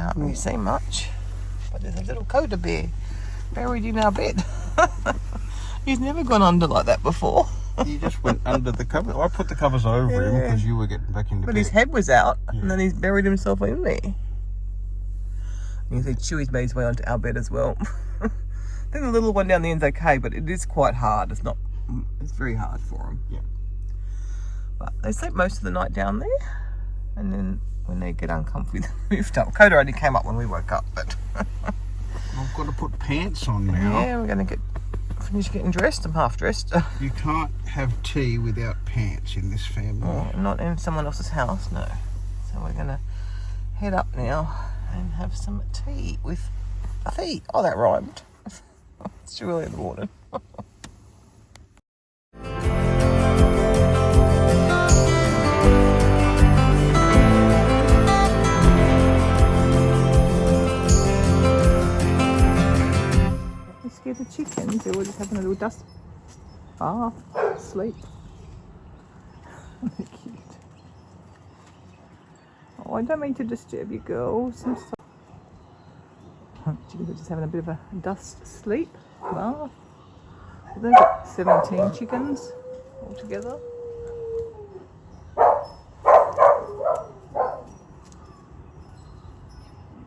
can't really see much. But there's a little coda bear buried in our bed. He's never gone under like that before. He just went under the cover. I put the covers over him because you were getting back into bed. But his head was out, and then he's buried himself in there. You can see Chewy's made his way onto our bed as well. I think the little one down the end's okay, but it is quite hard. It's very hard for him. Yeah. But they sleep most of the night down there, and then when they get uncomfy, they moved up. Coda only came up when we woke up, but I've got to put pants on now. yeah, we're going to finish getting dressed. I'm half dressed. You can't have tea without pants in this family. Oh, not in someone else's house, no. So we're going to head up now and have some tea with Athena. Oh, that rhymed. It's too early in the morning. You scared the chickens? They were just having a little dust bath, sleep. They're cute. Oh, I don't mean to disturb you girls. I'm sorry. Chickens are just having a bit of a dust sleep bath. They've got 17 chickens altogether.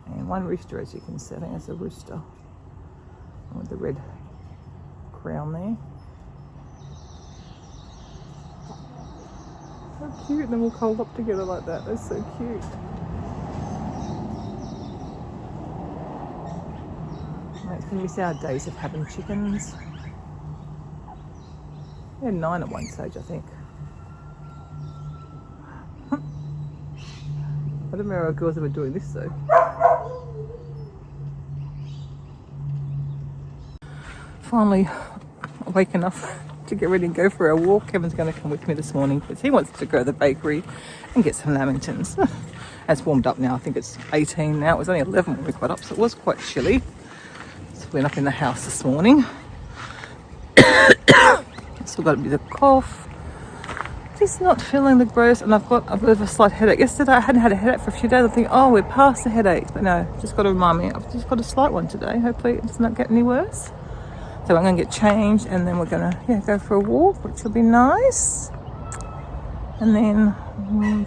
And one rooster, as you can see. I think that's a rooster with the red crown there. So cute, and they're all curled up together like that. They're so cute. Makes me miss our days of having chickens. We had 9 at one stage, I think. I don't remember our girls ever doing this though. Finally awake enough to get ready and go for a walk. Kevin's going to come with me this morning because he wants to go to the bakery and get some lamingtons. It's warmed up now. I think it's 18 now. It was only 11 when we got up, so it was quite chilly. So we went up in the house this morning. Still got a bit of cough. Just not feeling the gross, and I've got a bit of a slight headache. Yesterday I hadn't had a headache for a few days. I think, oh, we're past the headaches, but no, just got to remind me. I've just got a slight one today. Hopefully it does not get any worse. So I'm going to get changed, and then we're going to go for a walk, which will be nice. And then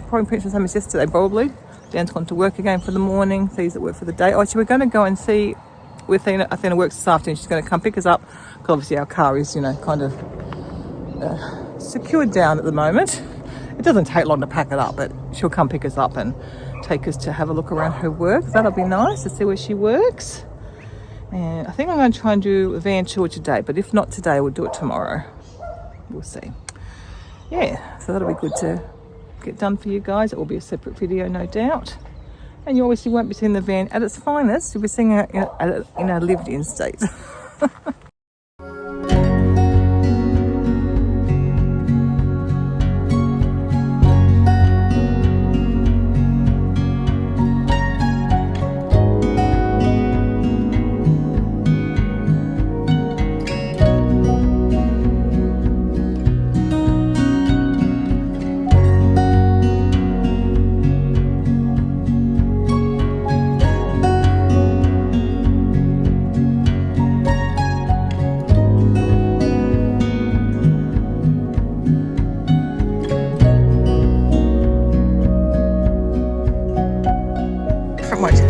probably print some sandwich yesterday, probably. Dan's gone to work again for the morning, so he's at work for the day. Oh, actually, we're going to go and see where Athena works this afternoon. She's going to come pick us up, because obviously our car is, kind of secured down at the moment. It doesn't take long to pack it up, but she'll come pick us up and take us to have a look around her work. That'll be nice to see where she works. And I think I'm going to try and do a van tour today, but if not today, we'll do it tomorrow. We'll see. Yeah, so that'll be good to get done for you guys. It will be a separate video, no doubt. And you obviously won't be seeing the van at its finest. You'll be seeing it in a lived-in state.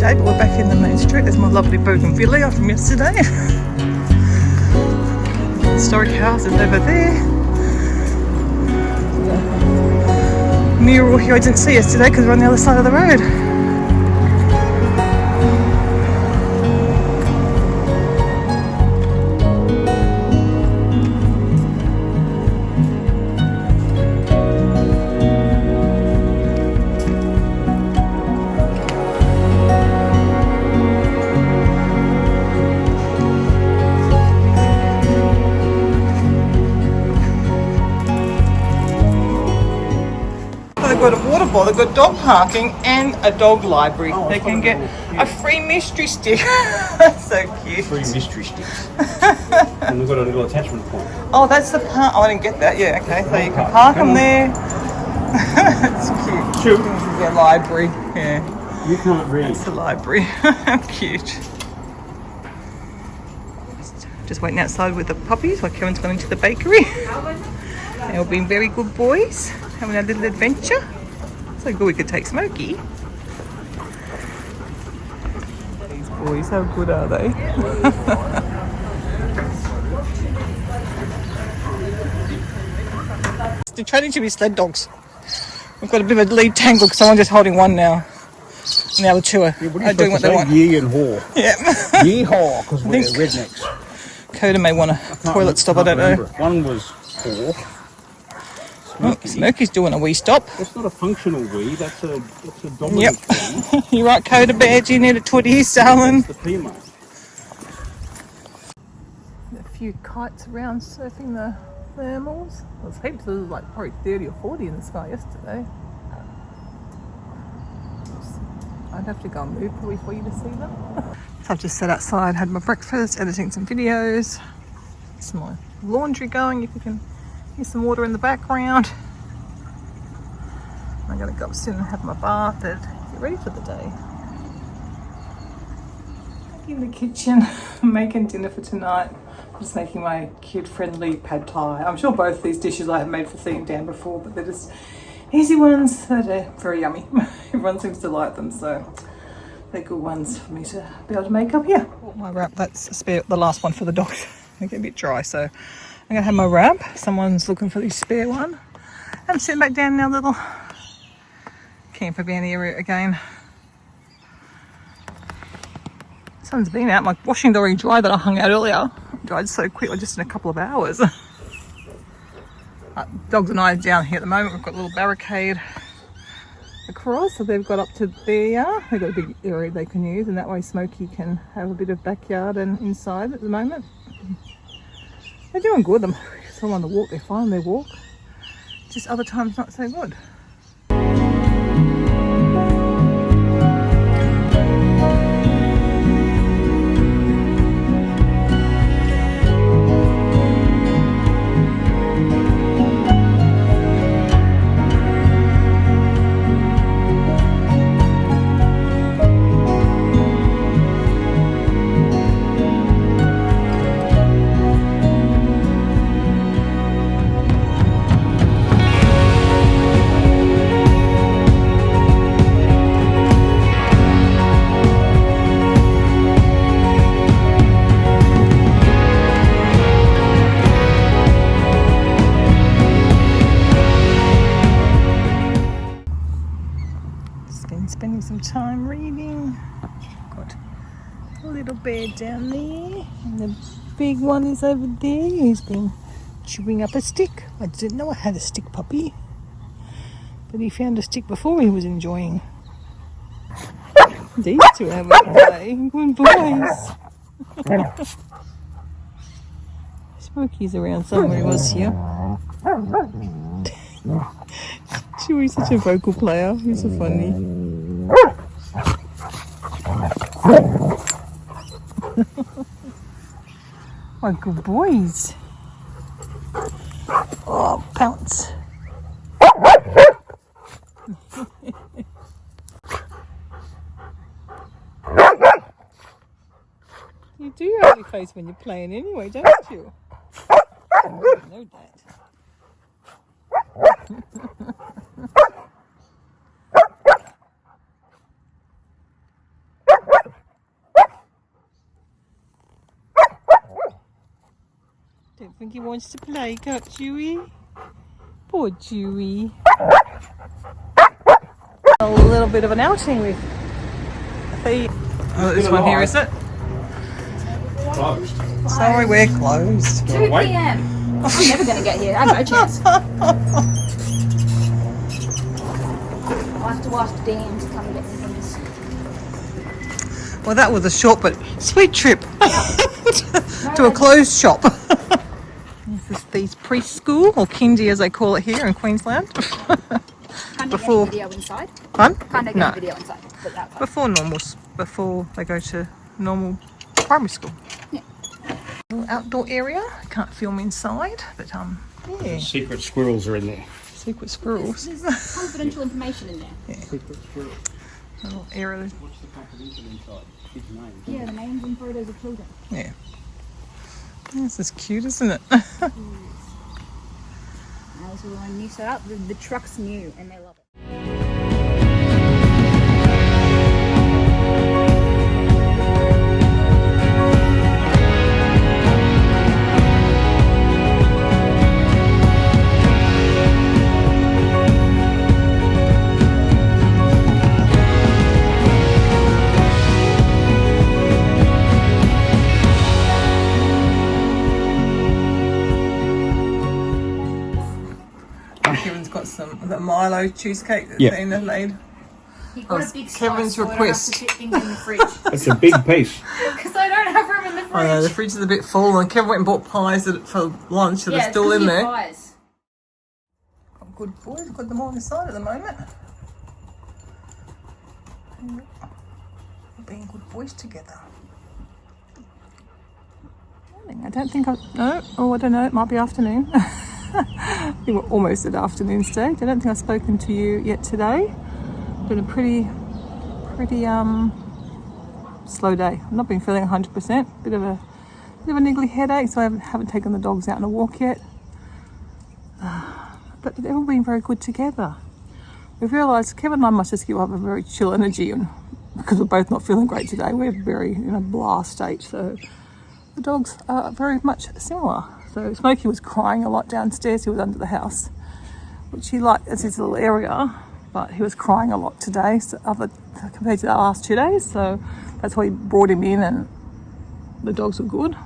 But we're back in the main street. There's my lovely bougainvillea from yesterday. The historic house is over there. The mural here I didn't see yesterday because we're on the other side of the road. They've got a water bottle, they've got dog parking and a dog library. Oh, they can get a free mystery stick. That's so cute. Free mystery sticks. And they've got a little attachment point. Oh, that's the part. Oh, I didn't get that. Yeah, okay. So you can park them there. It's cute. Cute. Their library. Yeah. You can't read. That's the library. How cute. Just waiting outside with the puppies while Kevin's gone into the bakery. They've all been very good boys, having a little adventure. So good we could take Smokey. These boys, how good are they? They're training to be sled dogs. We've got a bit of a lead tangle because someone's just holding one now. And the other two are doing what they want. Yee and haw. Yeah. Yee-haw, because we're rednecks. Coda may want a toilet stop, I don't know. One was haw. Smokey's doing a wee stop. That's not a functional wee, that's a dominant wee. You're right, Coda Bear, do you need a tooties, darling? That's the PMA. A few kites around surfing the thermals. There was heaps, there was like probably 30 or 40 in the sky yesterday. I'd have to go and move probably for you to see them. So I've just sat outside, had my breakfast, editing some videos. Some more laundry going, if you can hear some water in the background. I'm going to go upstairs and have my bath and get ready for the day. Back in the kitchen, I'm making dinner for tonight. I'm just making my kid-friendly pad thai. I'm sure both these dishes I have made for Thea and Dan before, but they're just easy ones that are very yummy. Everyone seems to like them, so they're good ones for me to be able to make up here. My wrap, that's a spare, the last one for the dogs. They get a bit dry, so I'm gonna have my wrap. Someone's looking for the spare one. I'm sitting back down in our little camper van area again. Sun's been out. My washing's already dry that I hung out earlier. It dried so quickly, just in a couple of hours. Dogs and I are down here at the moment. We've got a little barricade across, so they've got up to there. They've got a big area they can use, and that way Smokey can have a bit of backyard and inside at the moment. They're doing good. If they're on the walk, they're fine. They walk. Just other times not so good. Spending some time reading. Got a little bear down there, and the big one is over there. He's been chewing up a stick. I didn't know I had a stick puppy, but he found a stick before he was enjoying. These two have a play. Good boys. Smokey's around somewhere. He was here. Chewy's such a vocal player. He's so funny. My good boys. Oh, pounce. You do have your face when you're playing anyway, don't you? I know that. Don't think he wants to play, can't Chewy? Poor Chewy. A little bit of an outing with the... Oh, this one here, is it? Closed. Sorry, we're closed. 2 p.m. I'm never going to get here. I have no chance. I'll have to ask Dan to come and get me things. Well, that was a short but sweet trip to a closed shop. This is Thea's preschool, or kindy as they call it here in Queensland. Can't take any video inside. Fun? Can't take any video inside. But that's fine. Before they go to normal primary school. Yeah. Little outdoor area. Can't film inside, but yeah. Secret squirrels are in there. Secret squirrels. There's confidential information in there. Yeah. Secret squirrels. little area. What's the comprehension inside? Kids' names. Yeah, the names and photos of children. Yeah. This is cute, isn't it? That was all a new setup. The truck's new and they love it. Kevin's got some of that Milo cheesecake that Yeah. Athena made. He got Oh, a big Kevin's slice, request. So I don't have to fit things in the fridge. That's a big piece. Because I don't have room in the fridge. I know, the fridge is a bit full, and Kevin went and bought pies for lunch that are still in there. Pies. Got good boys, got them all inside at the moment. We're being good boys together. Morning. I don't think I don't know, it might be afternoon. I think we're almost at afternoon stage. I don't think I've spoken to you yet today. Been a pretty slow day. I've not been feeling 100%. Bit of a niggly headache, so I haven't taken the dogs out on a walk yet. But they've all been very good together. We've realised Kevin and I must just give up a very chill energy, and because we're both not feeling great today, we're very in a blah state. So the dogs are very much similar. So Smokey was crying a lot downstairs. He was under the house, which he liked as his little area, but he was crying a lot today, so compared to the last 2 days. So that's why he brought him in, and the dogs were good.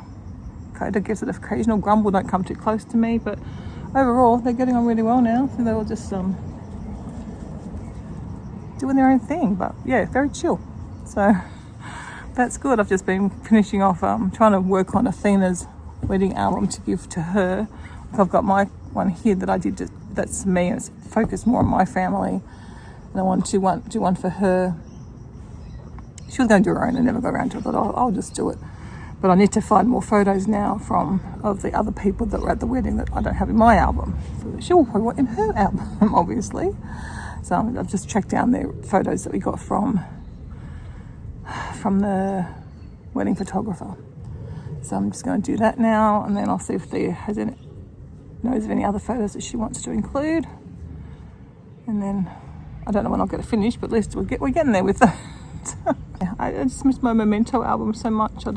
Coda gives it an occasional grumble, don't come too close to me, but overall they're getting on really well now. So they're all just doing their own thing, but yeah, very chill. So that's good. I've just been finishing off trying to work on Athena's wedding album to give to her. I've got my one here that I did, that's me, and it's focused more on my family, and I want to do one for her. She was going to do her own and never go around to it, but I'll just do it. But I need to find more photos now of the other people that were at the wedding that I don't have in my album. So she'll probably want in her album, obviously. So I've just tracked down the photos that we got from the wedding photographer. So I'm just going to do that now, and then I'll see if there knows of any other photos that she wants to include. And then I don't know when I'll get it finished, but at least we're getting there with that. Yeah, I just miss my Memento album so much. I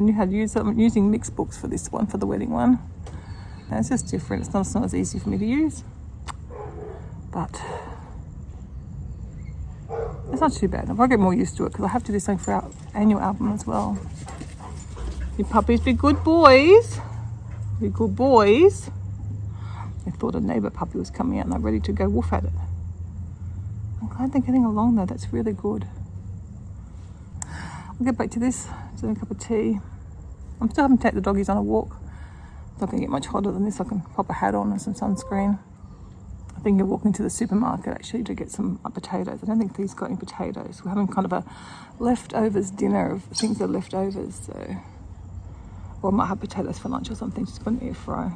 knew how to use them. I'm using mixed books for this one, for the wedding one. And it's just different. It's not as easy for me to use, but it's not too bad. I'll get more used to it because I have to do something for our annual album as well. You puppies, be good boys. Be good boys. I thought a neighbour puppy was coming out and I'm ready to go woof at it. I'm glad they're getting along though. That's really good. I'll get back to this, doing a cup of tea. I'm still having to take the doggies on a walk. It's not going to get much hotter than this. I can pop a hat on and some sunscreen. I think I'm walking to the supermarket actually to get some potatoes. I don't think these got any potatoes. We're having kind of a leftovers dinner of things that are leftovers. So, or I might have potatoes for lunch or something. Just put an air fry.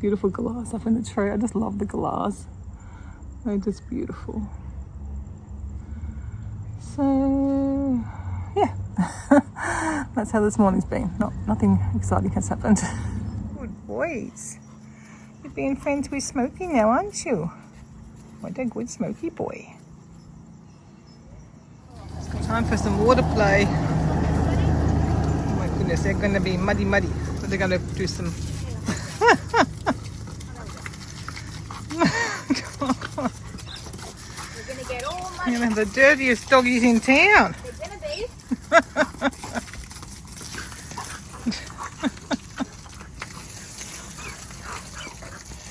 Beautiful galahs up in the tray. I just love the galahs. They're just beautiful. So yeah, that's how this morning's been. Nothing exciting has happened. Good boys. You're being friends with Smokey now, aren't you? What a good Smokey boy. It's time for some water play. Oh my goodness, they're going to be muddy. So they're going to do some... We're going to get all muddy. You're going to have the dirtiest doggies in town. They're going to be.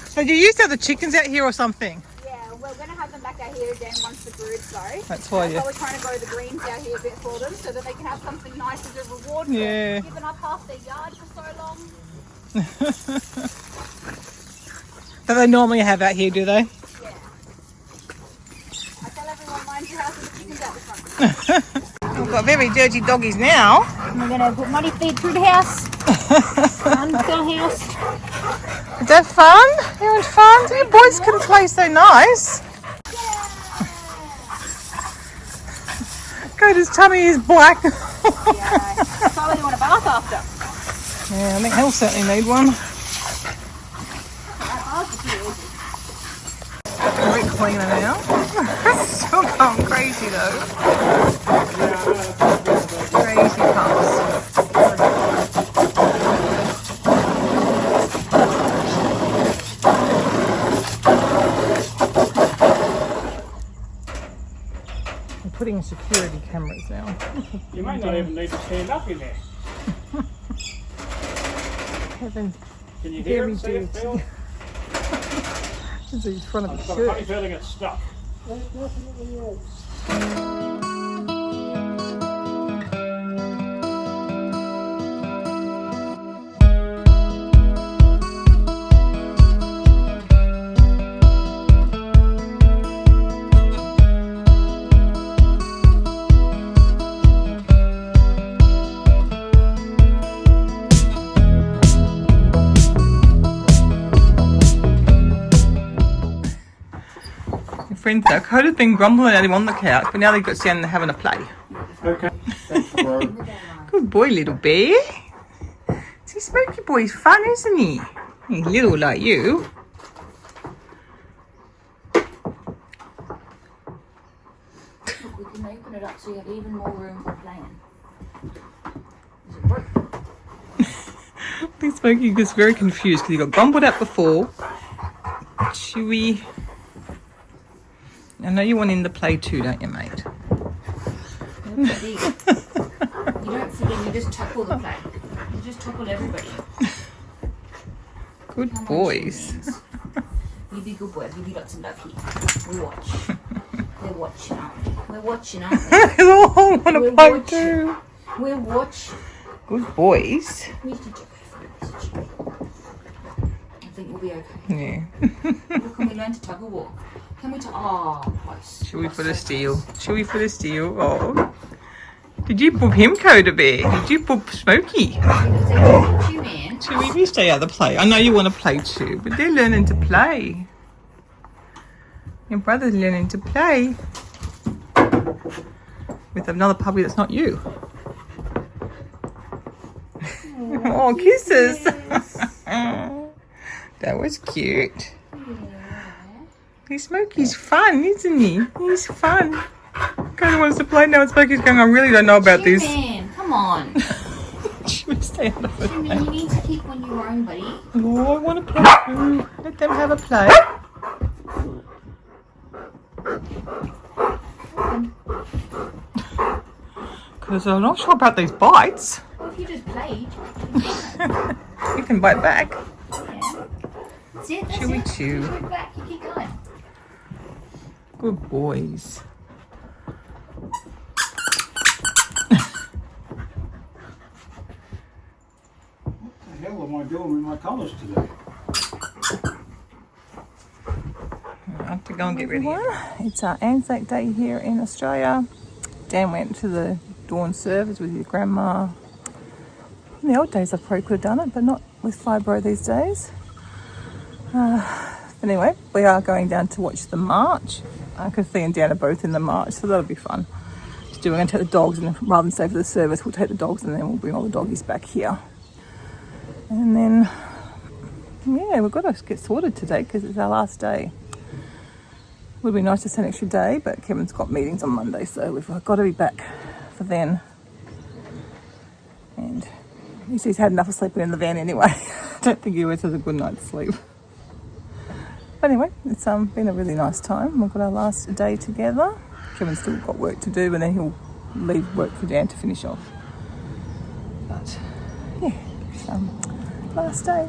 So you used to have the chickens out here or something? Yeah, we're going to have them back out here again once the broods go. That's why, yeah. We're trying to grow the greens out here a bit for them so that they can have something nice as a reward for Yeah. giving up half their yard for so long. That they normally have out here, do they? Yeah. I tell everyone, mind your house with the chickens out the front. We've got very dirty doggies now. And we're going to put muddy feed through the house. Around the house. Is that fun? You're having fun? You boys can play so nice. Coda's tummy is black. Yeah. Probably want a bath after. Yeah, I think he'll certainly need one. Very cleaner now. Still going crazy though. Crazy pups. I'm putting security cameras now. You might not even need to stand up in there. Heaven. Can you hear me it? See it, do Phil? This is in front of I've his got a funny shirt. feeling it's stuck. Friends though, Coda's been grumbling at him on the couch, but now they've got down and having a play. Okay. Thanks, bro. Good boy, little bear. See, Smoky Boy's fun, isn't he? He's little like you. Look, we can open it up so you have even more room for playing. Is it broke? I think Smoky was very confused because he got grumbled at before. Chewy. I know you want in the play too, don't you, mate? You don't forget, you just tackle the play. You just tackle everybody. Good Come on, boys. chickens. You be good boys, you be lots of love here. We watch. We're watching, aren't we? We're watching, aren't we? They all want to We're play watching. too. We're watching. Good boys. We need to check it. I think we'll be okay. Yeah. Look, can we learn to tug of war? Can we oh, close. Chewy for the steal. Chewy for the steal. Oh. Did you boop him, Coda Bear? Did you boop Smoky? Because they don't teach you, man. Chewy, you stay out of the play. I know you want to play too, but they're learning to play. Your brother's learning to play with another puppy that's not you. Oh, kisses. That was cute. Smokey's fun, isn't he? He's fun. Kind of wants to play now, and Smokey's going, I really don't know about this. Man, come on. She would stay out of the Jimmy, play. you need to keep on your own, buddy. Oh, I want to play too. Let them have a play. Because I'm not sure about these bites. Well, if you just played, You can bite back. yeah. That's it, that's Chewy it. chew. You go back, you keep going. Good boys. What the hell am I doing with my colours today? I have to go and get ready. It's Anzac Day here in Australia. Dan went to the dawn service with your grandma. In the old days I probably could have done it, but not with fibro these days. Anyway, we are going down to watch the march. Kathy and Dan are both in the march, so that'll be fun. We're going to take the dogs, and rather than stay for the service, we'll take the dogs and then we'll bring all the doggies back here. And then, yeah, we've got to get sorted today because it's our last day. Would be nice to stay an extra day, but Kevin's got meetings on Monday, so we've got to be back for then. And he's had enough of sleeping in the van anyway. I don't think he always has a good night's sleep. But anyway, it's been a really nice time. We've got our last day together. Kevin's still got work to do, and then he'll leave work for Dan to finish off. But yeah, it's last day.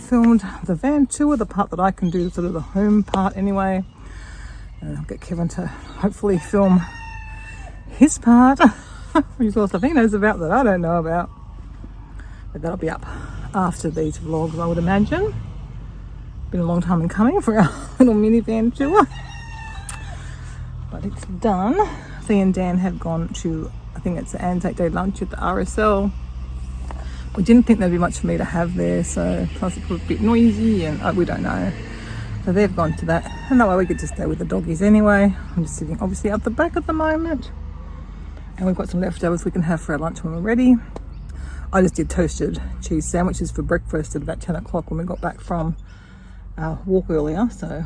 filmed the van tour, the part that I can do, sort of the home part anyway. And I'll get Kevin to hopefully film his part, which is all stuff he knows about that I don't know about. But that'll be up after these vlogs, I would imagine. Been a long time in coming for our little minivan tour. But it's done. Thea and Dan have gone to, I think it's the Anzac Day lunch at the RSL. We didn't think there'd be much for me to have there, so plus it's a bit noisy and we don't know. So they've gone to that, and that way we get to stay with the doggies anyway. I'm just sitting obviously out the back at the moment. And we've got some leftovers we can have for our lunch when we're ready. I just did toasted cheese sandwiches for breakfast at about 10 o'clock when we got back from our walk earlier, so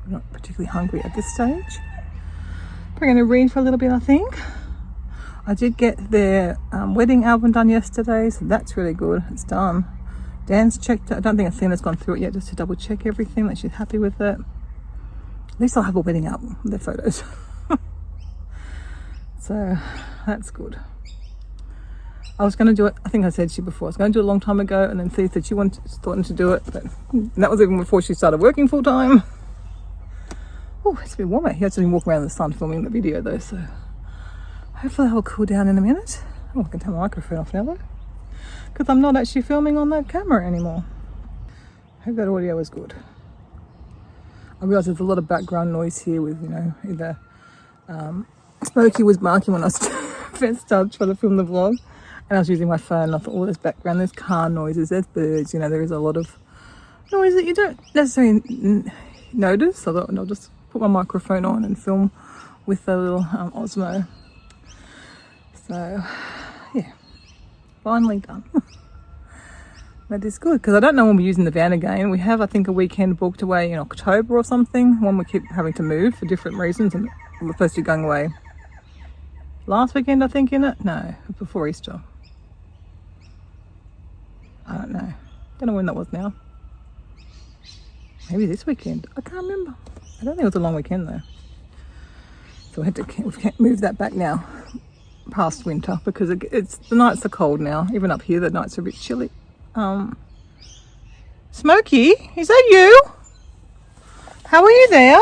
I'm not particularly hungry at this stage. We're going to read for a little bit, I think. I did get their wedding album done yesterday, so that's really good. It's done. Dan's checked it. I don't think Athena's gone through it yet, just to double check everything, that she's happy with it. At least I'll have a wedding album with their photos. So that's good. I was going to do it, I think I said to you before, I was going to do it a long time ago, and then Thea said she wanted to do it, but that was even before she started working full time. Oh, it's a bit warmer. He has been walking around in the sun filming the video though, so hopefully that will cool down in a minute. Oh, I can turn my microphone off now though, because I'm not actually filming on that camera anymore. Hope that audio is good. I realise there's a lot of background noise here with, you know, either Smokey was barking when I was first started trying to film the vlog, and I was using my phone, and I thought, oh, there's background, there's car noises, there's birds, you know, there is a lot of noise that you don't necessarily notice. So I thought I'll just put my microphone on and film with the little Osmo. So yeah, finally done. That is good, because I don't know when we're using the van again. We have, I think, a weekend booked away in October or something, when we keep having to move for different reasons, and we're supposed to be going away last weekend, I think, in it. No, before Easter. I don't know. Don't know when that was now. Maybe this weekend. I can't remember. I don't think it was a long weekend though. So we can't move that back now, past winter, because it's the nights are cold now. Even up here, the nights are a bit chilly. Smokey, is that you? How are you there?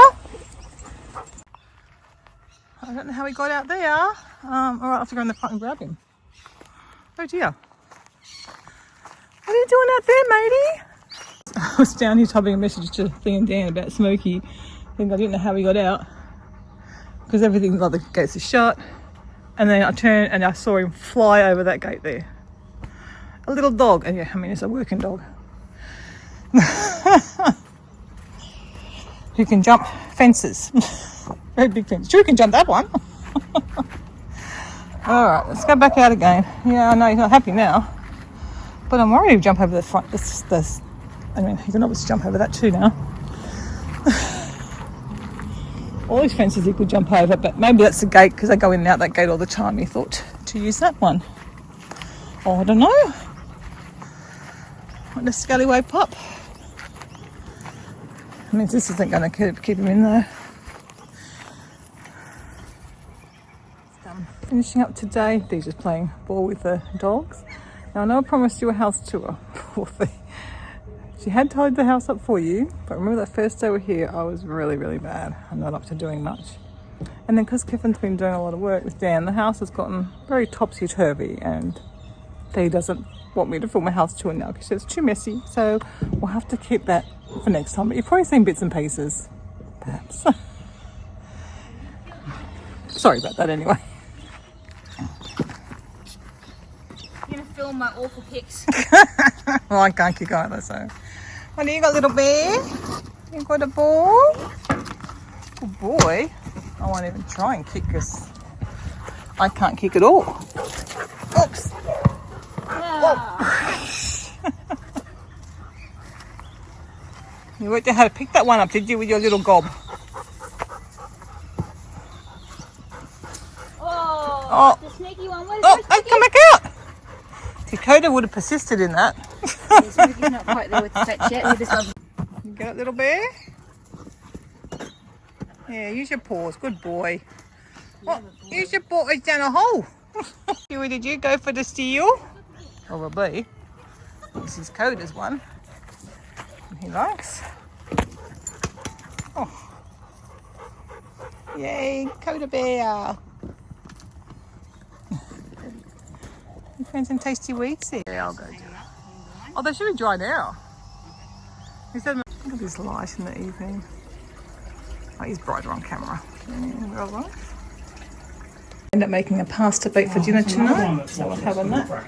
I don't know how he got out there. All right, I'll have to go in the front and grab him. Oh dear. What are you doing out there, matey? I was down here typing a message to Thea and Dan about Smokey. I think I didn't know how he got out, because everything, like the gates are shut. And then I turned and I saw him fly over that gate there. A little dog, and yeah, I mean, it's a working dog. Who can jump fences. Very big fence. Sure, you can jump that one. All right, let's go back out again. Yeah, I know he's not happy now, but I'm worried he'll jump over the front. I mean, he can obviously jump over that too now. All these fences he could jump over, but maybe that's the gate, because I go in and out that gate all the time. He thought to use that one. Oh, I don't know. What a scallywag pup. I mean, this isn't going to keep him in there. Finishing up today. They're just playing ball with the dogs. Now, I know I promised you a house tour. Poor thing. She had tied the house up for you, but remember that first day we were here, I was really, really bad. I'm not up to doing much. And then because Kevin's been doing a lot of work with Dan, the house has gotten very topsy-turvy, and he doesn't want me to film a house tour now because it's too messy. So we'll have to keep that for next time. But you've probably seen bits and pieces, perhaps. Sorry about that anyway. You're gonna film my awful pics. Well, I can't kick either, so. What do you got, little bear? You got a ball? Good boy. I won't even try and kick, because I can't kick at all. Oops. Yeah. You worked out how to pick that one up, did you, with your little gob? Oh, the sneaky one. Oh, come back out. Dakota would have persisted in that. Yes, Smokey's not quite there with the touch yet. With this one. You get it, little bear? Yeah, use your paws. Good boy. Oh, use your paws down a hole. Did you go for the steal? Probably. This is Coda's one. he likes. Oh. Yay, Coda Bear. You found some tasty weeds here. Yeah, I'll go do it. Oh, they should be dry now. Look at this light in the evening. Oh, he's brighter on camera. Real life. End up making a pasta bake for dinner tonight, so we'll have a that.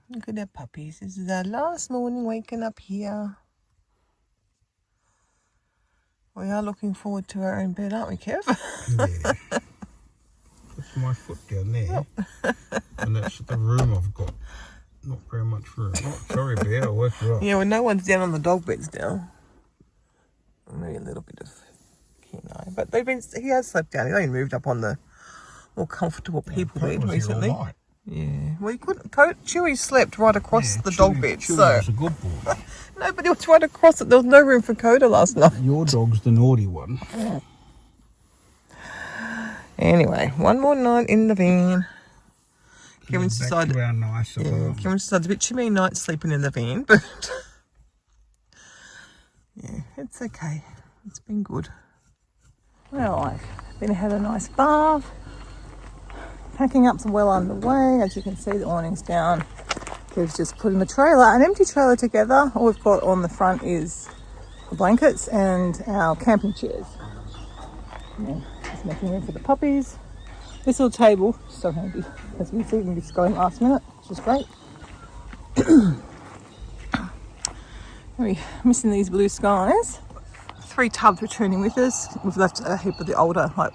Look at our puppies. This is our last morning waking up here. We are looking forward to our own bed, aren't we, Kev? Yeah. That's my foot down there. And that's the room I've got. Not very much room. Oh, sorry, Bear, I'll work you up. Yeah, well, no one's down on the dog beds now. Maybe a little bit of Kenai. But he has slept down. He's only moved up on the more comfortable people bed recently. Yeah. Well, he couldn't. Chewy slept right across the dog bed. Chewy so was a good boy. nobody was right across it. There was no room for Coda last night. Your dog's the naughty one. Anyway, one more night in the van. Kevin's decided. Kevin's decided it's a bit too many nights sleeping in the van, but yeah, it's okay. It's been good. Well, I've been had a nice bath. Packing up's well underway. As you can see, the awning's down. Kev's just putting the trailer, an empty trailer together. All we've got on the front is the blankets and our camping chairs. Yeah, just making room for the puppies. This little table, so handy. As you can see, we can just go in last minute, which is great. We're missing these blue skies. 3 tubs returning with us. We've left a heap of the older, like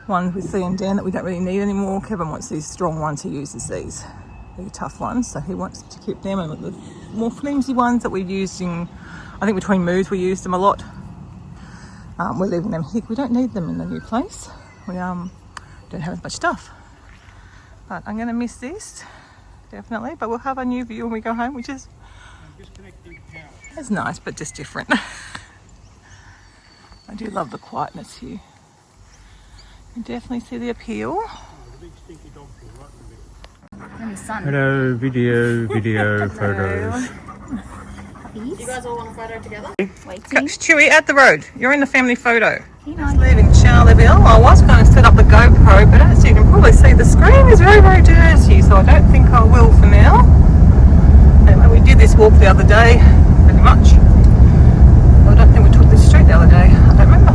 one with Thea and Dan that we don't really need anymore. Kevin wants these strong ones. He uses these. They're tough ones, so he wants to keep them. And the more flimsy ones that we've used in, I think between moves we used them a lot. We're leaving them here. We don't need them in the new place. We don't have as much stuff. But I'm going to miss this, definitely. But we'll have a new view when we go home, which is it's nice, but just different. I do love the quietness here. You definitely see the appeal. Hello, video, photos. You guys all want a photo together? Waiting. Chewy, at the road. You're in the family photo. Just leaving Charleville. I was going to set up the GoPro, but as you can probably see, the screen is very, very dirty, so I don't think I will for now. Anyway, we did this walk the other day, pretty much. I don't think we took this street the other day. I don't remember.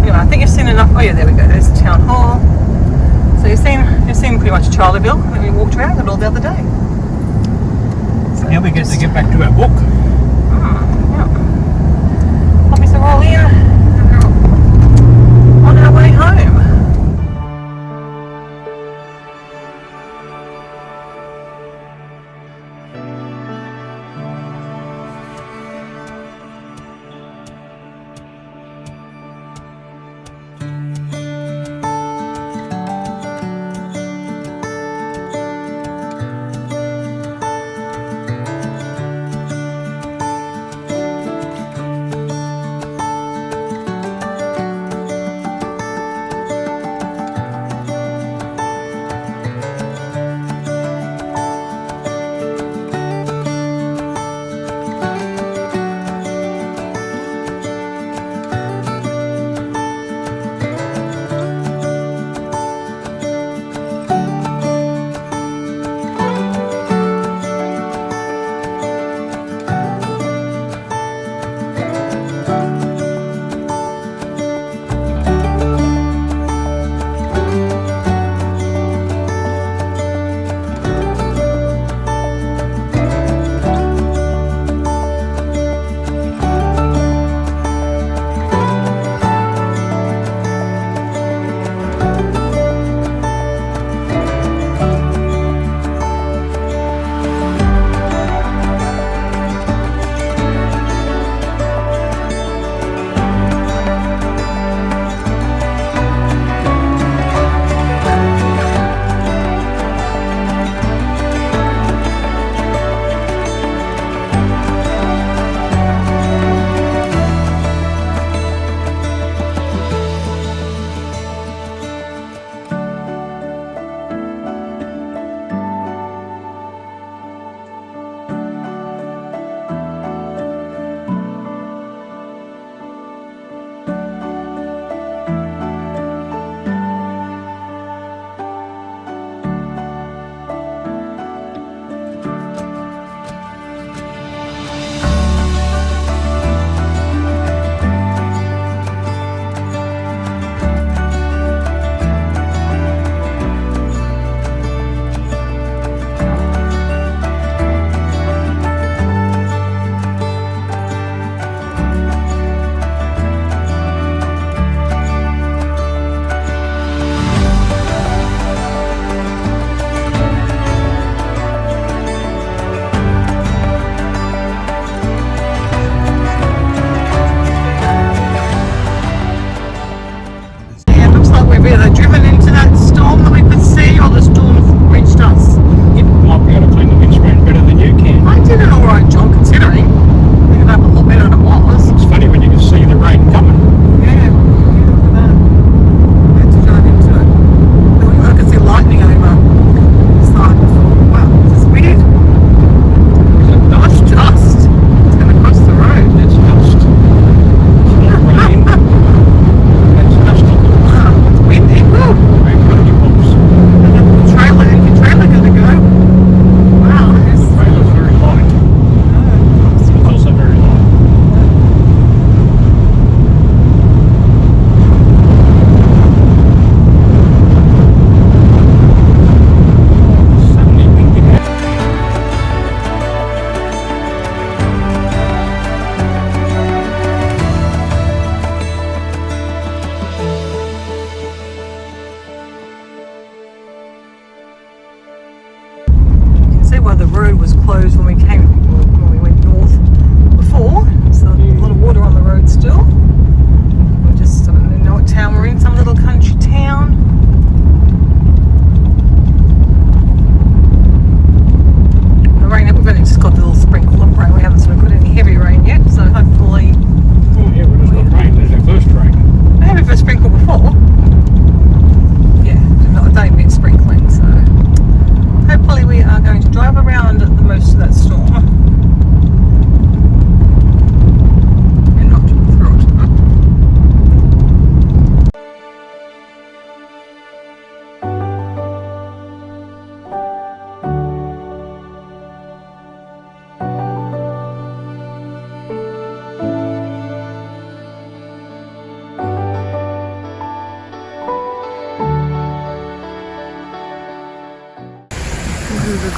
Anyway, I think you've seen enough. Oh yeah, there we go. There's the town hall. So you've seen pretty much Charleville, and then we walked around it all the other day. So Now we get to get back to our book. Yeah. Puppies are all in, and we're on our way home.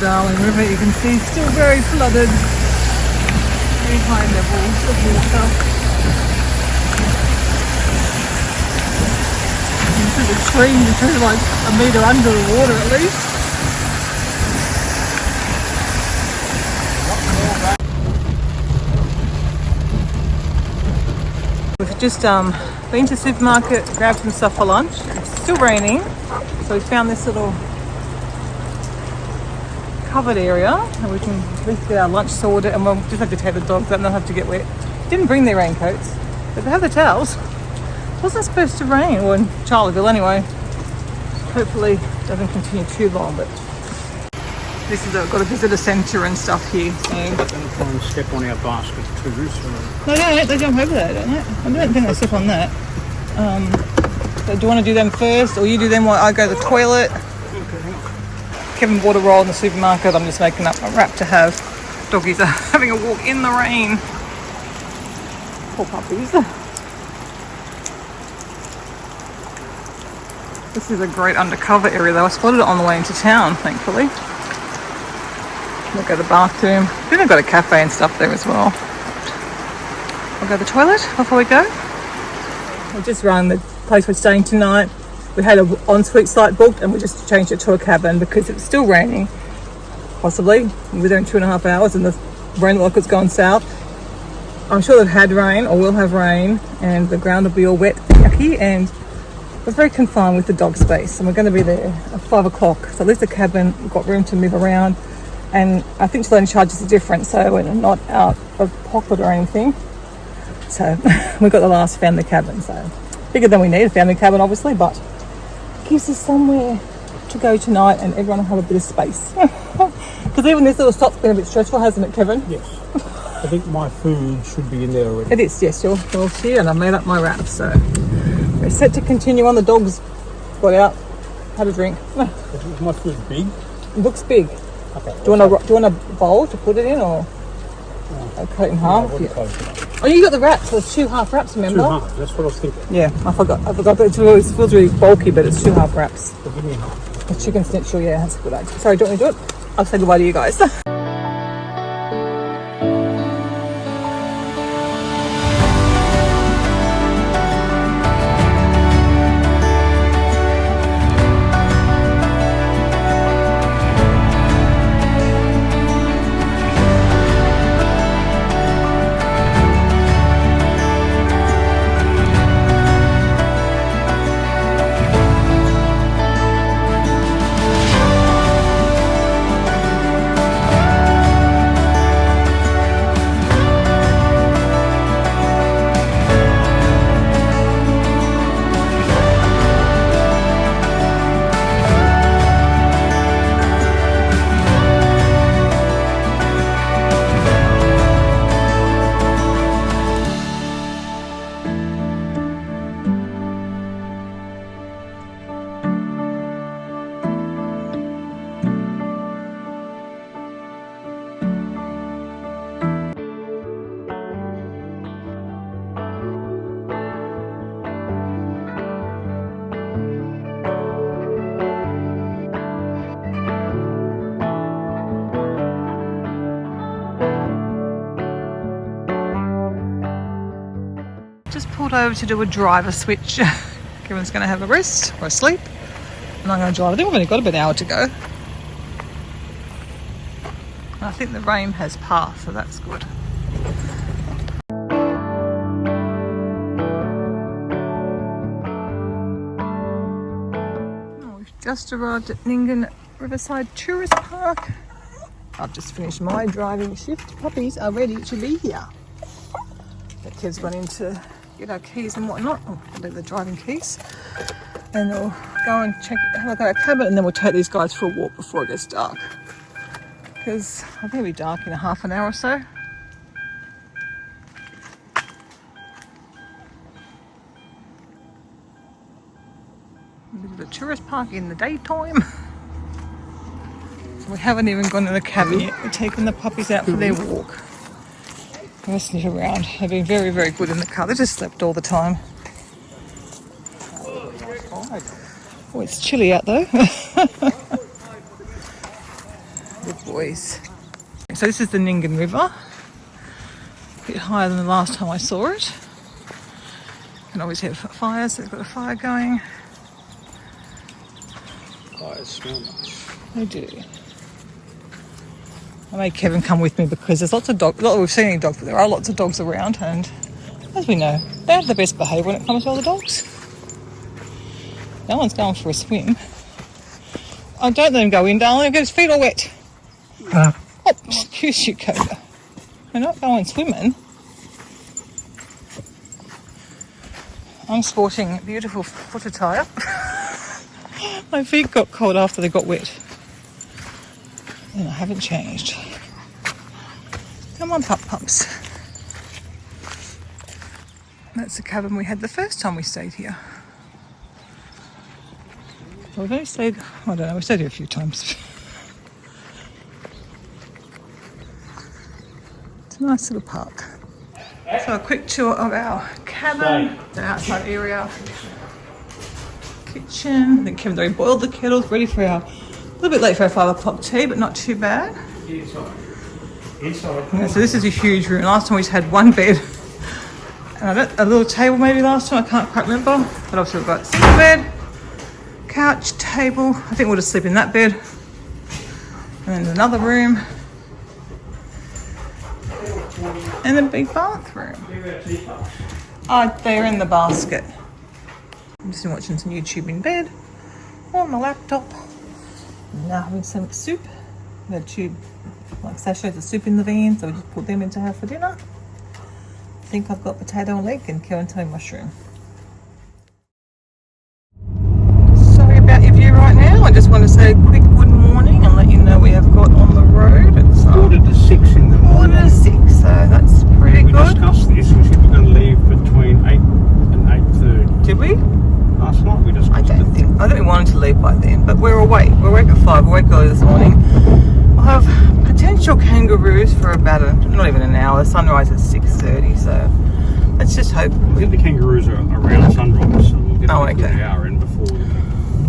Darling River, you can see, still very flooded. Very high levels of water. You can see the trees like a metre under the water at least. We've just been to the supermarket, grabbed some stuff for lunch. It's still raining, so we found this little covered area and we can at least get our lunch sorted, and we'll just have to take the dogs out and they'll have to get wet. Didn't bring their raincoats, but they have the towels. It wasn't supposed to rain, or in Charleville anyway. Hopefully it doesn't continue too long, but this is got a visitor centre and stuff here. So. They're going to try and step on our basket too, so... No, they jump over there, don't they? I don't think they step on that. So do you want to do them first, or you do them while I go to the toilet? Kevin bought a roll in the supermarket. I'm just making up a wrap to have. Doggies are having a walk in the rain. Poor puppies. This is a great undercover area though. I spotted it on the way into town, thankfully. We'll go to the bathroom. Then they've got a cafe and stuff there as well. I'll go to the toilet before we go. We just rang the place we're staying tonight. We had an ensuite site booked and we just changed it to a cabin because it was still raining, possibly. We were there in 2.5 hours and the rain looked like it's gone south. I'm sure they've had rain or will have rain and the ground will be all wet and yucky, and we're very confined with the dog space and we're going to be there at 5 o'clock. So at least the cabin, we've got room to move around, and I think the charges are different, so we're not out of pocket or anything. So we got the last family cabin, so bigger than we need, a family cabin obviously, but gives us somewhere to go tonight and everyone will have a bit of space. Because even this little stop's been a bit stressful, hasn't it, Kevin? Yes. I think my food should be in there already. It is, yes. You're all here and I've made up my wrap, so we're set to continue on. The dogs got out, had a drink. Is my food big? It looks big. Okay. Do you want a bowl to put it in, or I'll cut it in half? No, Yeah. Oh, you got the wraps, so it's 2 half wraps, remember? 2 halves, that's what I was thinking. Yeah, I forgot that it feels really bulky, but it's 2 half wraps. So give me half. A chicken schnitzel, yeah, that's a good idea. Sorry, do you want me to do it? I'll say goodbye to you guys. Just pulled over to do a driver switch. Kevin's going to have a rest or a sleep, and I'm going to drive. I think we've only got about an hour to go. And I think the rain has passed, so that's good. Oh, we've just arrived at Ningen Riverside Tourist Park. I've just finished my driving shift. Puppies are ready to be here. The kids went in to get our keys and whatnot. Oh, I'll leave the driving keys. And we'll go and check, have a look at our cabin, and then we'll take these guys for a walk before it gets dark. Because I think it'll be dark in a half an hour or so. The tourist park in the daytime. So we haven't even gone to the cabin yet. We're taking the puppies out for their walk. Gonna sniff around. They've been very, very good in the car. They just slept all the time. Oh, it's chilly out though. boys. So this is the Ningen River. A bit higher than the last time I saw it. Can always have fires, so they've got a fire going. Fires smell nice. They do. I made Kevin come with me because there's lots of dogs. Not that we've seen any dogs, but there are lots of dogs around, and as we know, they have the best behaviour when it comes to all the dogs. No one's going for a swim. Oh, don't let him go in, darling. He'll get his feet all wet. Oh, excuse you, Coda. We're not going swimming. I'm sporting a beautiful foot attire. My feet got cold after they got wet. And I haven't changed. Come on, pups. That's the cabin we had the first time we stayed here. Well, we've only stayed, I don't know, we stayed here a few times. It's a nice little park. So a quick tour of our cabin, the outside area, kitchen. I think Kevin's already boiled the kettles, ready for our, a little bit late for our 5 o'clock tea, but not too bad. Inside. Yeah, so this is a huge room. Last time we just had one bed and a little table maybe last time, I can't quite remember. But obviously we've got a single bed, couch, table. I think we'll just sleep in that bed. And then another room. And a big bathroom. Oh, they're in the basket. I'm just watching some YouTube in bed on my laptop. Now having some soup. We had tube, like sachets of soup in the van, so we just put them into her for dinner. I think I've got potato and leg and Kevin mushroom. Sorry about your view right now. I just want to say a quick good morning and let you know we have got on the road. It's 4:45 in the morning. 4:45, so that's pretty We good. discussed this. We said we're going to leave between 8 and 8:30. Did we? Last night we discussed I don't it. think we wanted to leave by then, but we're awake. We're awake at 5. We're awake early this morning. We'll have potential kangaroos for about not even an hour. Sunrise is 6:30, so let's just hope. I think the kangaroos are around sunrise, so we'll get Oh, a good okay. hour in before.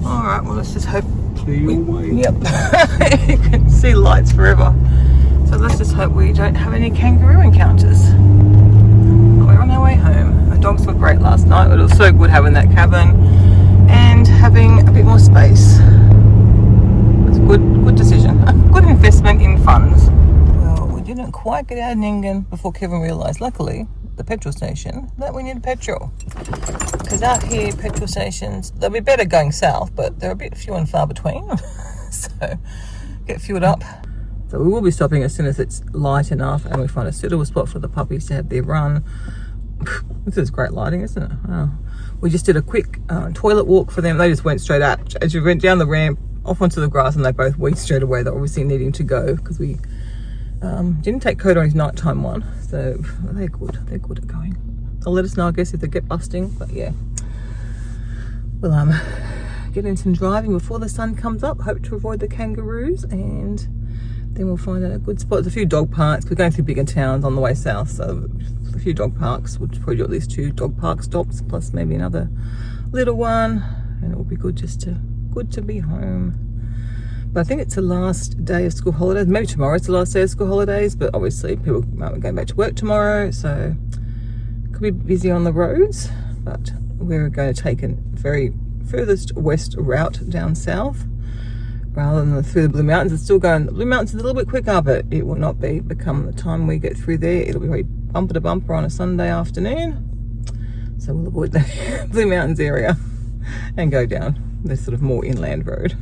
All right, well let's just hope. Clear your way. Yep, you can see lights forever. So let's just hope we don't have any kangaroo encounters. We're on our way home. The dogs were great last night. It was so good having that cabin and having a bit more space. It's a good decision. Good investment in funds. Well, we didn't quite get out of Ningen before Kevin realised, luckily, the petrol station, that we need petrol. Because out here, petrol stations, they'll be better going south, but they're a bit few and far between. So get fueled up. So we will be stopping as soon as it's light enough and we find a suitable spot for the puppies to have their run. This is great lighting, isn't it? Wow. We just did a quick toilet walk for them. They just went straight out. As we went down the ramp, off onto the grass, and they both went straight away. They're obviously needing to go because we didn't take Coda on his nighttime one. So they're good. They're good at going. They'll let us know, I guess, if they get busting. But yeah. Well, get in some driving before the sun comes up. Hope to avoid the kangaroos, and then we'll find a good spot. There's a few dog parks. We're going through bigger towns on the way south, so a few dog parks. We'll probably do at least 2 dog park stops, plus maybe another little one, and it will be good to be home. But I think it's the last day of school holidays. Maybe tomorrow it's the last day of school holidays, but obviously people might be going back to work tomorrow, so could be busy on the roads. But we're going to take a very furthest west route down south rather than through the Blue Mountains. It's still going, the Blue Mountains is a little bit quicker, but it will not become the time we get through there. It'll be very bumper to bumper on a Sunday afternoon. So we'll avoid the Blue Mountains area and go down this sort of more inland road.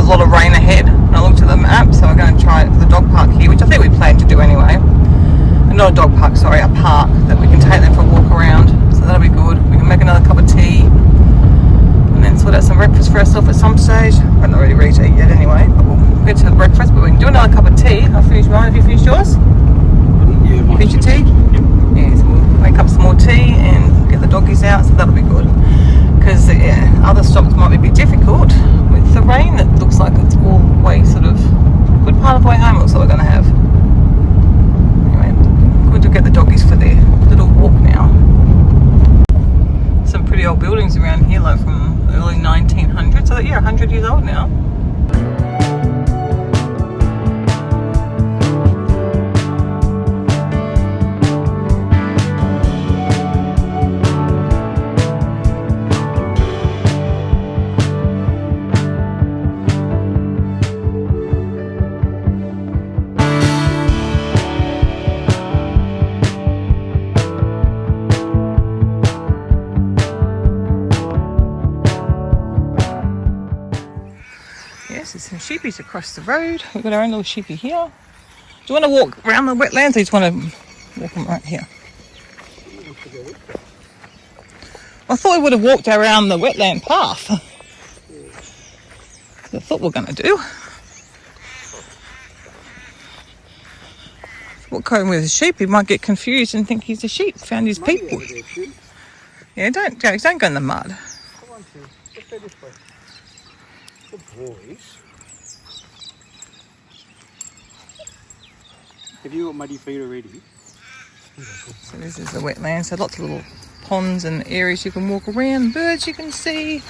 lot of rain ahead when I looked at the map, so we're going to try the dog park here, which I think we planned to do anyway. Not a dog park, sorry, a park that we can take them for a walk around. So that'll be good. We can make another cup of tea and then sort out some breakfast for ourselves at some stage. I'm not really ready to eat yet anyway, but we'll get to the breakfast. But we can do another cup of tea. I'll finish mine. Have you finished yours? Yeah, You finished your tea? Yep. Yeah, so we'll make up some more tea and get the doggies out, so that'll be good. Because other stops might be a bit difficult with the rain. It looks like it's all way sort of good part of the way home. Looks like we're going to have. Good to get the doggies for their little walk now. Some pretty old buildings around here, like from early 1900s. So yeah, 100 years old now. There's some sheepies across the road. We've got our own little sheepy here. Do you want to walk around the wetlands or you just want to walk them right here? I thought we would have walked around the wetland path. That's what we're going to do. What going with a sheep? He might get confused and think he's a sheep. Found his people. Yeah, don't go in the mud. Come on, Sue. Just go this way. Good boys. Have you got muddy feet already? So this is the wetland. So lots of little ponds and areas you can walk around. Birds you can see.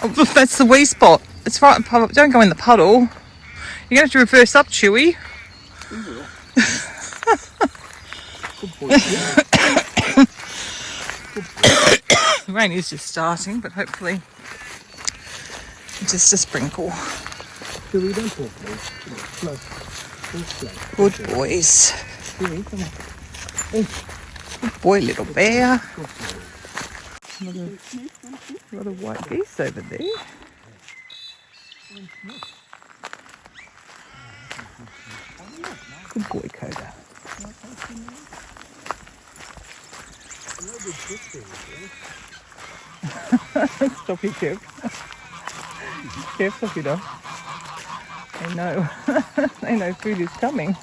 Oh, that's the wee spot. It's right in public. Don't go in the puddle. You're going to have to reverse up, Chewy. Good boy. The rain is just starting, but hopefully it's just a sprinkle. Chewy, don't talk, please. Come on, slow. Good boys. Chewy, come on. Good boy, little bear. Good boy. A lot of white geese over there. Good boy, Coda. Stop you, Kev. Kev, stop you, dog. They know. They know food is coming.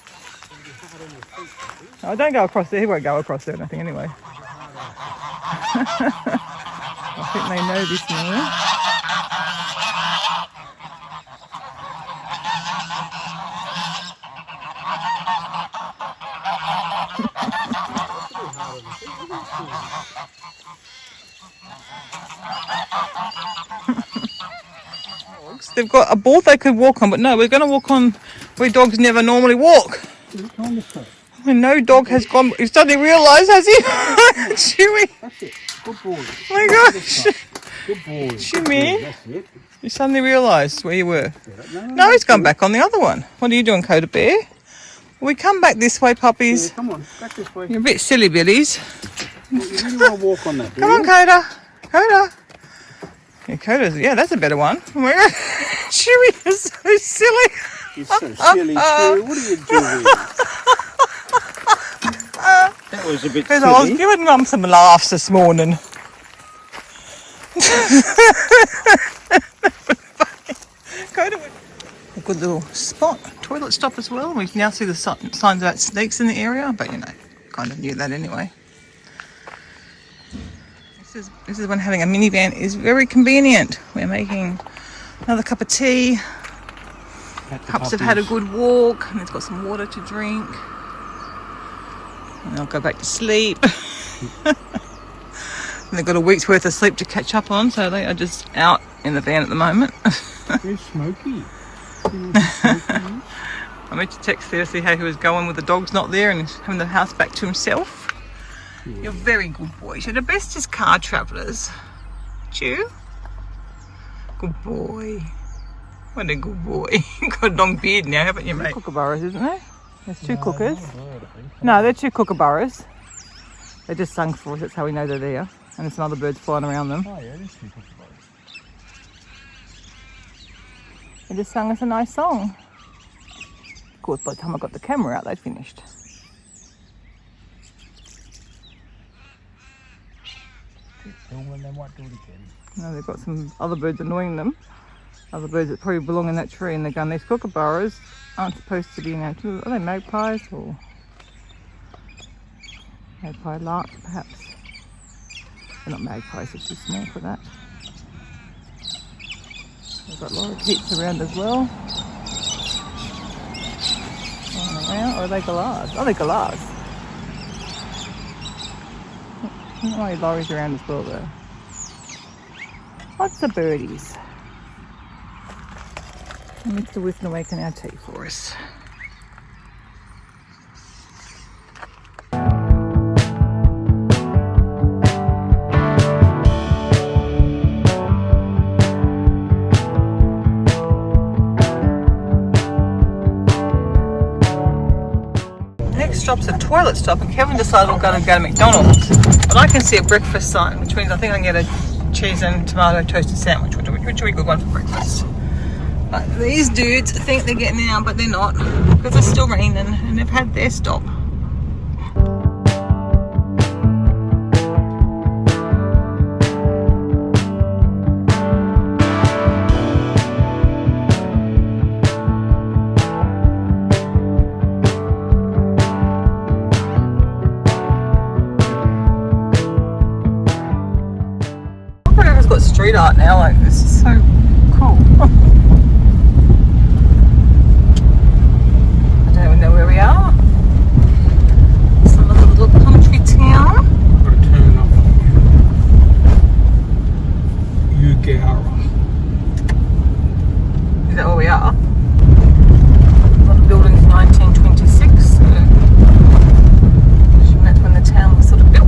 Oh, don't go across there. He won't go across there or nothing anyway. I think they know this now. They've got a board they could walk on, but no, we're going to walk on where dogs never normally walk. When no dog has gone, you suddenly realise, has he? Chewy. That's it. Good boy. Oh my gosh. Good boy. Chewy. That's it. You suddenly realised where you were. No, No, he's gone back on the other one. What are you doing, Coda Bear? We come back this way, puppies. Yeah, come on, back this way. You're a bit silly, Billies. You really want to walk on that, do Come on, Coda. Coda. Yeah, Coda's, yeah, that's a better one. Oh my God. Chewy is so silly. You're so silly, too. What are you doing? That was a bit I was silly. giving Mum some laughs this morning. A good little spot, toilet stop as well. We now see the signs about snakes in the area, but you know, kind of knew that anyway. This is when having a minivan is very convenient. We're making another cup of tea. Pups have had a good walk, and it's got some water to drink. And they'll go back to sleep. And they've got a week's worth of sleep to catch up on, so they are just out in the van at the moment. Very smoky. I meant to text there to see how he was going with the dogs not there and having the house back to himself. Yeah. You're very good boys. You're the bestest car travellers. Chew. Good boy. What a good boy. You've got a long beard now, haven't you, mate? Kookaburras, isn't there? There's two cookers. No, they're two kookaburras. They just sung for us, that's how we know they're there. And there's some other birds flying around them. Oh yeah, there's two kookaburras. They just sung us a nice song. Of course, by the time I got the camera out, they'd finished. When they might do it again. Now they've got some other birds annoying them. Other birds that probably belong in that tree, and they're going, these kookaburras aren't supposed to be in our tree. Are they magpies or magpie lark, perhaps? They're not magpies, it's too small for that. We've got a lot of heaps around as well. Flying around. Or are they galahs? Oh, they're galahs. Oh, lorries around as well though. Lots of birdies. And Mr. Whiffin awaken our tea for us. Next stop's a toilet stop, and Kevin decided we're going to go to McDonald's. But I can see a breakfast sign, which means I think I can get a cheese and tomato toasted sandwich, which will be a good one for breakfast. But these dudes think they're getting out, but they're not, because it's still raining and they've had their stop. It's got street art now, like this is so cool. I don't even know where we are. Some other little country town. Got to turn up Ugara. Is that where we are? Well, the building's 1926, so that's when the town was sort of built.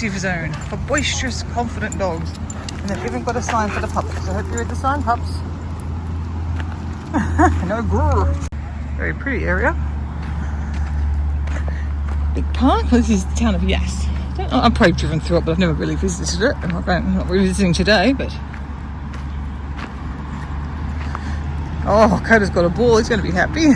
active zone for boisterous, confident dogs. And they've even got a sign for the pups. So I hope you read the sign, pups. No grrr. Very pretty area. Big park. This is the town of Yass. I've probably driven through it, but I've never really visited it. I'm not really visiting today, but... Oh, Coda's got a ball. He's going to be happy.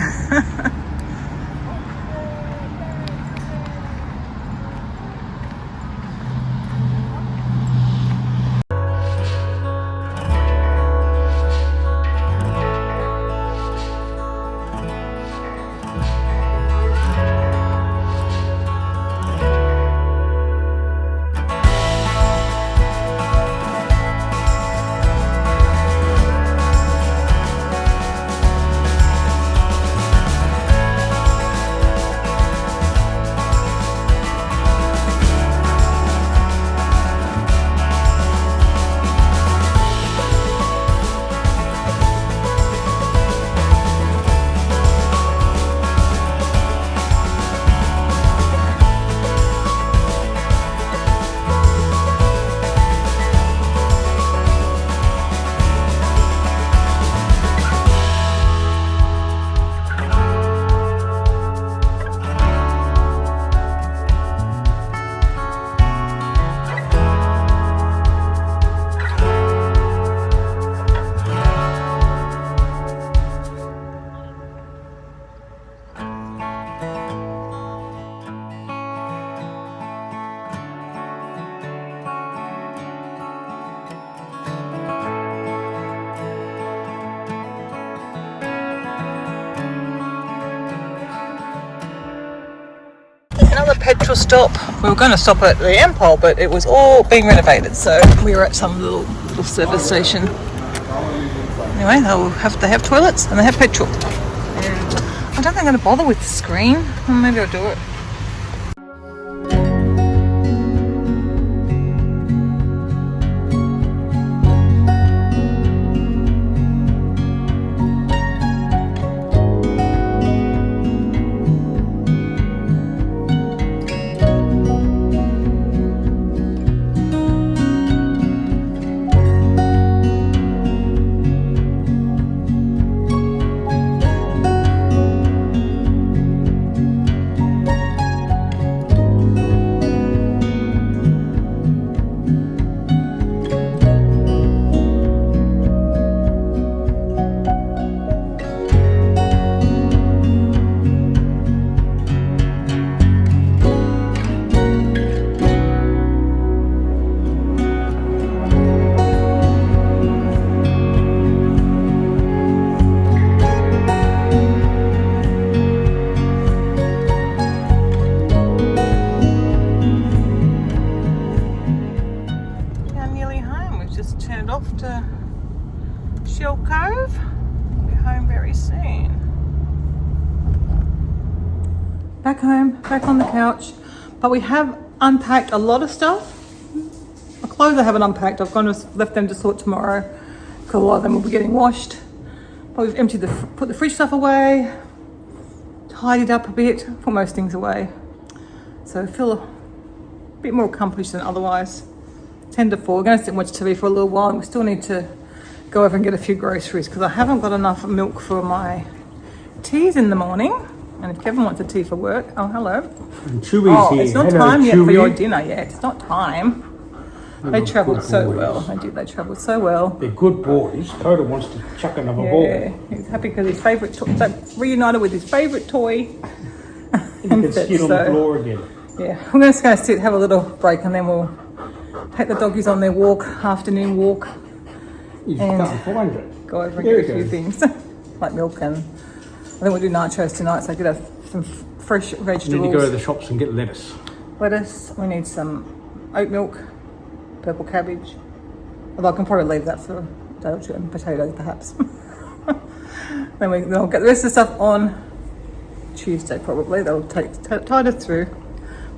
Another petrol stop. We were going to stop at the Ampol, but it was all being renovated, so we were at some little service station. Anyway, they have toilets and they have petrol. And I don't think I'm going to bother with the screen. Well, maybe I'll do it. Back home, back on the couch, but we have unpacked a lot of stuff. My clothes I haven't unpacked. I've gone to left them to sort tomorrow because a lot of them will be getting washed. But we've emptied put the fridge stuff away, tidied up a bit, put most things away. So I feel a bit more accomplished than otherwise. 10 to 4. We're going to sit and watch TV for a little while, and we still need to go over and get a few groceries because I haven't got enough milk for my teas in the morning. And if Kevin wants a tea for work, oh hello. And Chewy's here. It's not Hello, time yet Chewy. for your dinner yet. It's not time. They travelled so boys. well. They travelled so well. They're good boys. Coda wants to chuck another Yeah, ball. he's happy because his favourite toy, reunited with his favourite toy. You can sit on the floor again. Yeah, I'm just going to sit, have a little break, and then we'll take the doggies on their walk, afternoon walk. You And can't find it. Go over and There get a we few go. things, like milk, and I think we'll do nachos tonight, so I could have some fresh You vegetables. need to go to the shops and get lettuce. Lettuce, we need some oat milk, purple cabbage. Although I can probably leave that for a day or two, and potatoes perhaps. then we'll get the rest of the stuff on Tuesday probably. That'll tide us through.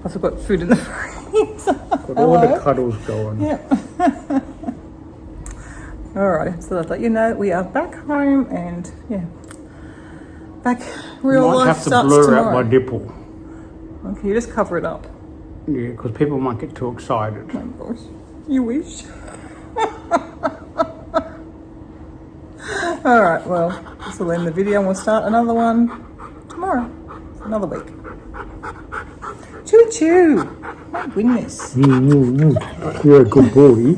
Plus we've got food in the freezer. Got all the cuddles going. Yeah. Alright, so I thought, we are back home and back real Might life have to starts blur tomorrow. out my nipple. Okay, you just cover it up. Yeah, because people might get too excited. Oh gosh, you wish. All right, well, this will end the video and we'll start another one tomorrow, another week. Choo choo! My goodness. You're a good boy.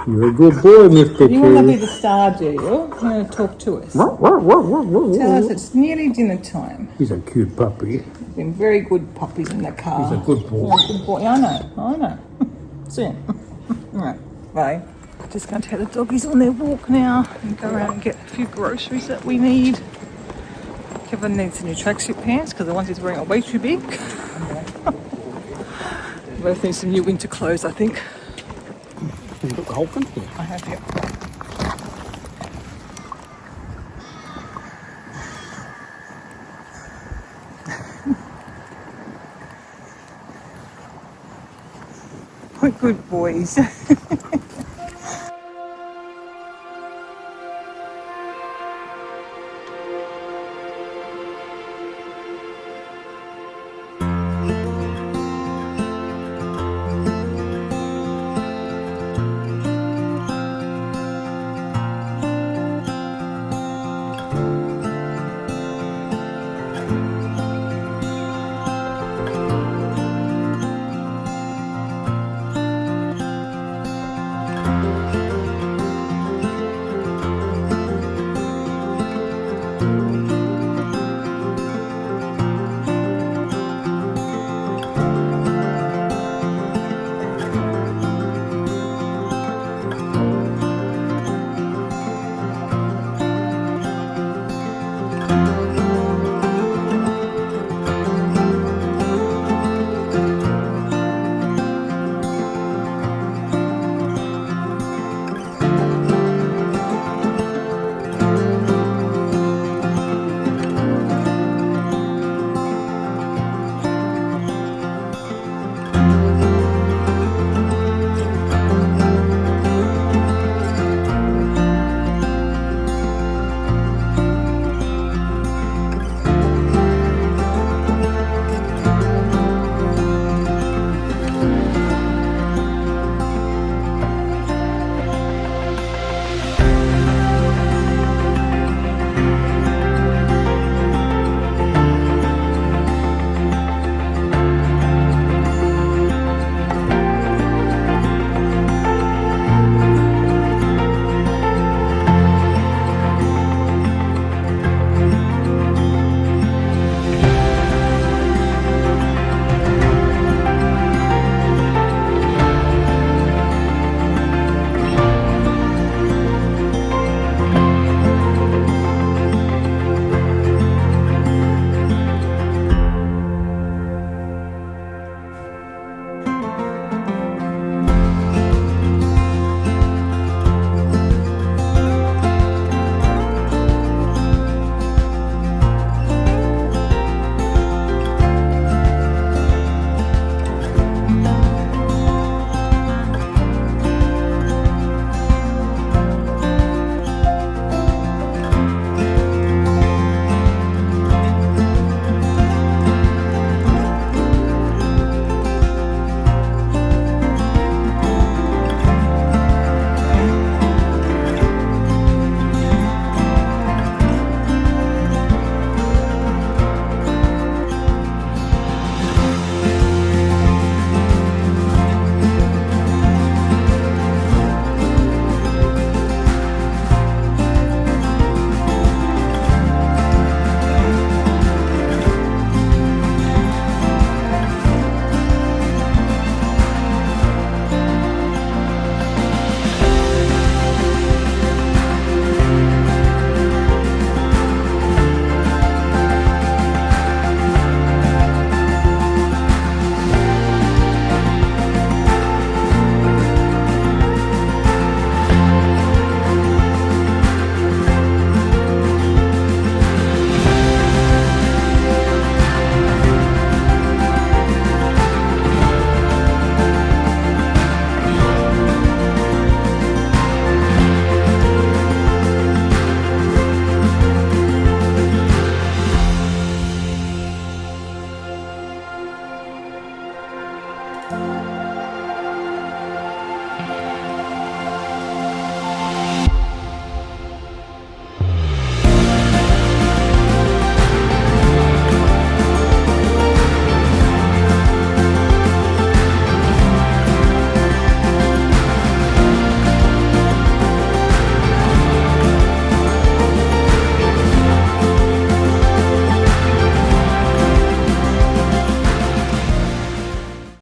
You're a good boy, Mr. You want to be the star, do you? You're going to talk to us. Tell us it's nearly dinner time. He's a cute puppy. Been very good puppies in the car. He's a good boy. Oh, good boy. I know. Soon. All right, bye. Just going to take the doggies on their walk now and go around and get a few groceries that we need. Kevin needs some new tracksuit pants because the ones he's wearing are way too big. Both need some new winter clothes, I think. You've got the whole thing here. I have here. We're good boys.